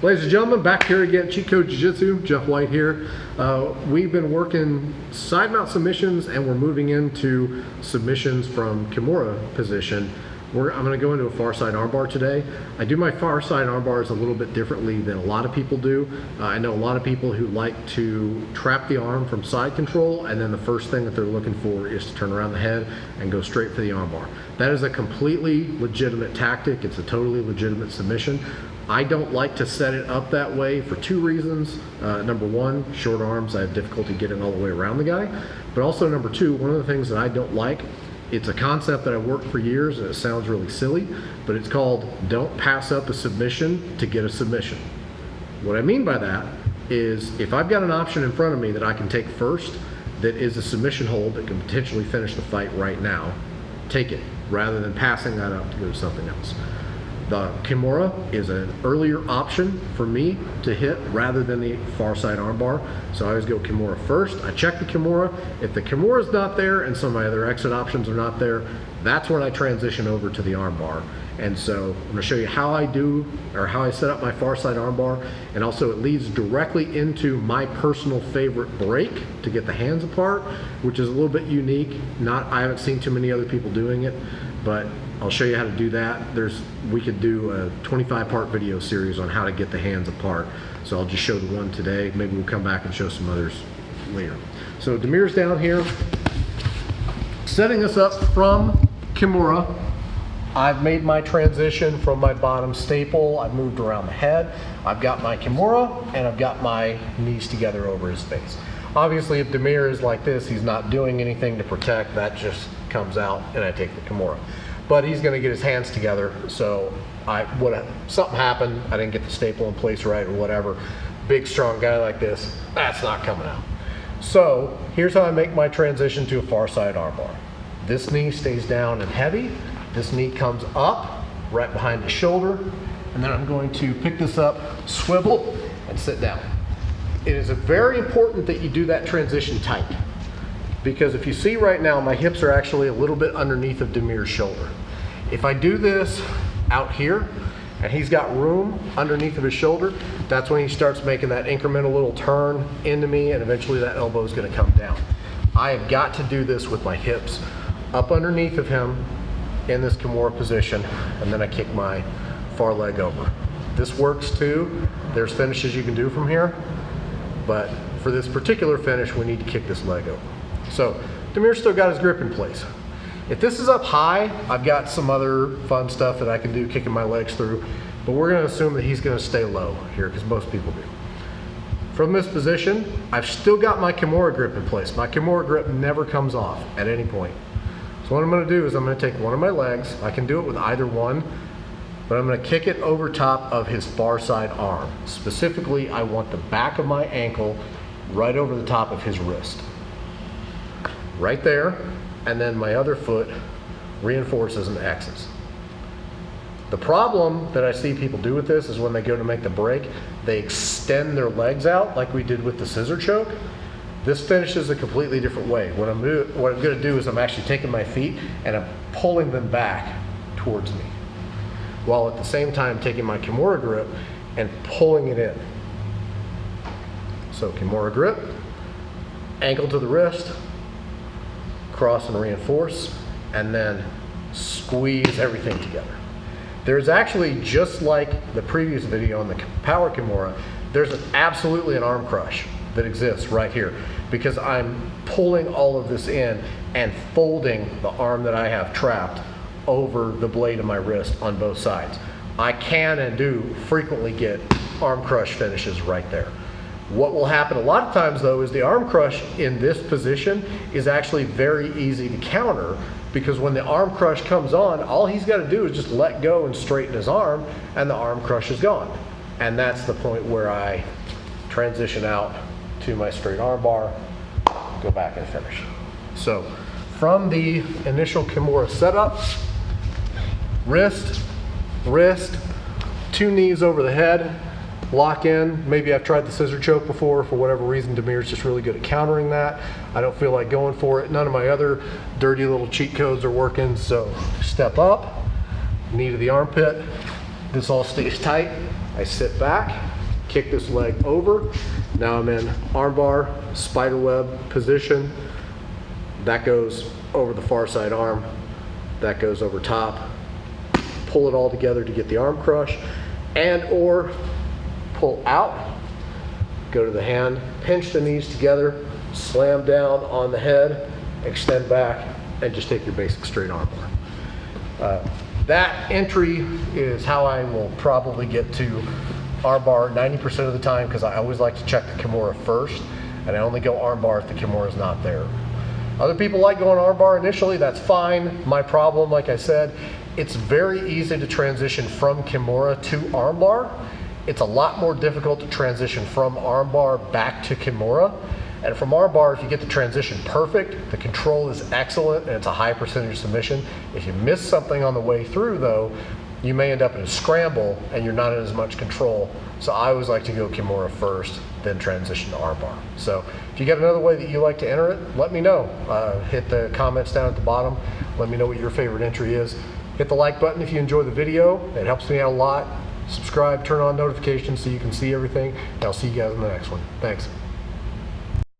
Ladies and gentlemen, back here again, Cheat Code Jiu-Jitsu, Jeff White here. We've been working side mount submissions and we're moving into submissions from Kimura position. I'm going to go into a far side armbar today. I do my far side armbars a little bit differently than a lot of people do. I know a lot of people who like to trap the arm from side control, and then the first thing that they're looking for is to turn around the head and go straight for the armbar. That is a completely legitimate tactic. It's a totally legitimate submission. I don't like to set it up that way for two reasons. Number one, short arms, I have difficulty getting all the way around the guy. But also number two, one of the things that I don't like, it's a concept that I've worked for years and it sounds really silly, but it's called don't pass up a submission to get a submission. What I mean by that is if I've got an option in front of me that I can take first that is a submission hold that can potentially finish the fight right now, take it rather than passing that up to go to something else. The Kimura is an earlier option for me to hit rather than the far side armbar. So I always go Kimura first. I check the Kimura. If the Kimura is not there and some of my other exit options are not there, that's when I transition over to the armbar. And so I'm gonna show you how I do, or how I set up my far side armbar. And also it leads directly into my personal favorite break to get the hands apart, which is a little bit unique. I haven't seen too many other people doing it, but I'll show you how to do that. We could do a 25-part video series on how to get the hands apart. So I'll just show the one today. Maybe we'll come back and show some others later. So Damir's down here, setting us up from Kimura. I've made my transition from my bottom staple. I've moved around the head. I've got my Kimura and I've got my knees together over his face. Obviously, if Damir is like this, he's not doing anything to protect. That just comes out and I take the Kimura. But he's gonna get his hands together, so something happened, I didn't get the staple in place right or whatever. Big, strong guy like this, that's not coming out. So here's how I make my transition to a far side armbar. This knee stays down and heavy. This knee comes up right behind the shoulder, and then I'm going to pick this up, swivel, and sit down. It is very important that you do that transition tight, because if you see right now, my hips are actually a little bit underneath of Damir's shoulder. If I do this out here, and he's got room underneath of his shoulder, that's when he starts making that incremental little turn into me, and eventually that elbow is gonna come down. I have got to do this with my hips up underneath of him in this Kimura position, and then I kick my far leg over. This works too. There's finishes you can do from here, but for this particular finish, we need to kick this leg over. So Damir's still got his grip in place. If this is up high, I've got some other fun stuff that I can do, kicking my legs through, but we're gonna assume that he's gonna stay low here, because most people do. From this position, I've still got my Kimura grip in place. My Kimura grip never comes off at any point. So what I'm gonna do is I'm gonna take one of my legs, I can do it with either one, but I'm gonna kick it over top of his far side arm. Specifically, I want the back of my ankle right over the top of his wrist. Right there, and then my other foot reinforces and X's. The problem that I see people do with this is when they go to make the break, they extend their legs out like we did with the scissor choke. This finishes a completely different way. What I'm gonna do is I'm actually taking my feet and I'm pulling them back towards me, while at the same time taking my Kimura grip and pulling it in. So Kimura grip, ankle to the wrist, cross and reinforce, and then squeeze everything together. There's actually, just like the previous video on the power Kimura, there's absolutely an arm crush that exists right here, because I'm pulling all of this in and folding the arm that I have trapped over the blade of my wrist on both sides. I can and do frequently get arm crush finishes right there. What will happen a lot of times though is the arm crush in this position is actually very easy to counter, because when the arm crush comes on, all he's got to do is just let go and straighten his arm, and the arm crush is gone. And that's the point where I transition out to my straight arm bar, go back and finish. So from the initial Kimura setup, wrist, two knees over the head, lock in. Maybe I've tried the scissor choke before. For whatever reason, Damir's just really good at countering that. I don't feel like going for it. None of my other dirty little cheat codes are working. So step up, knee to the armpit. This all stays tight. I sit back, kick this leg over. Now I'm in armbar, spiderweb position. That goes over the far side arm. That goes over top. Pull it all together to get the arm crush, and or pull out, go to the hand, pinch the knees together, slam down on the head, extend back, and just take your basic straight arm bar. That entry is how I will probably get to armbar 90% of the time, because I always like to check the Kimura first, and I only go armbar if the Kimura is not there. Other people like going armbar initially, that's fine. My problem, like I said, it's very easy to transition from Kimura to armbar. It's a lot more difficult to transition from armbar back to Kimura. And from armbar, if you get the transition perfect, the control is excellent and it's a high percentage submission. If you miss something on the way through though, you may end up in a scramble and you're not in as much control. So I always like to go Kimura first, then transition to armbar. So if you got another way that you like to enter it, let me know. Hit the comments down at the bottom. Let me know what your favorite entry is. Hit the like button if you enjoy the video. It helps me out a lot. Subscribe, turn on notifications so you can see everything. And I'll see you guys in the next one. Thanks.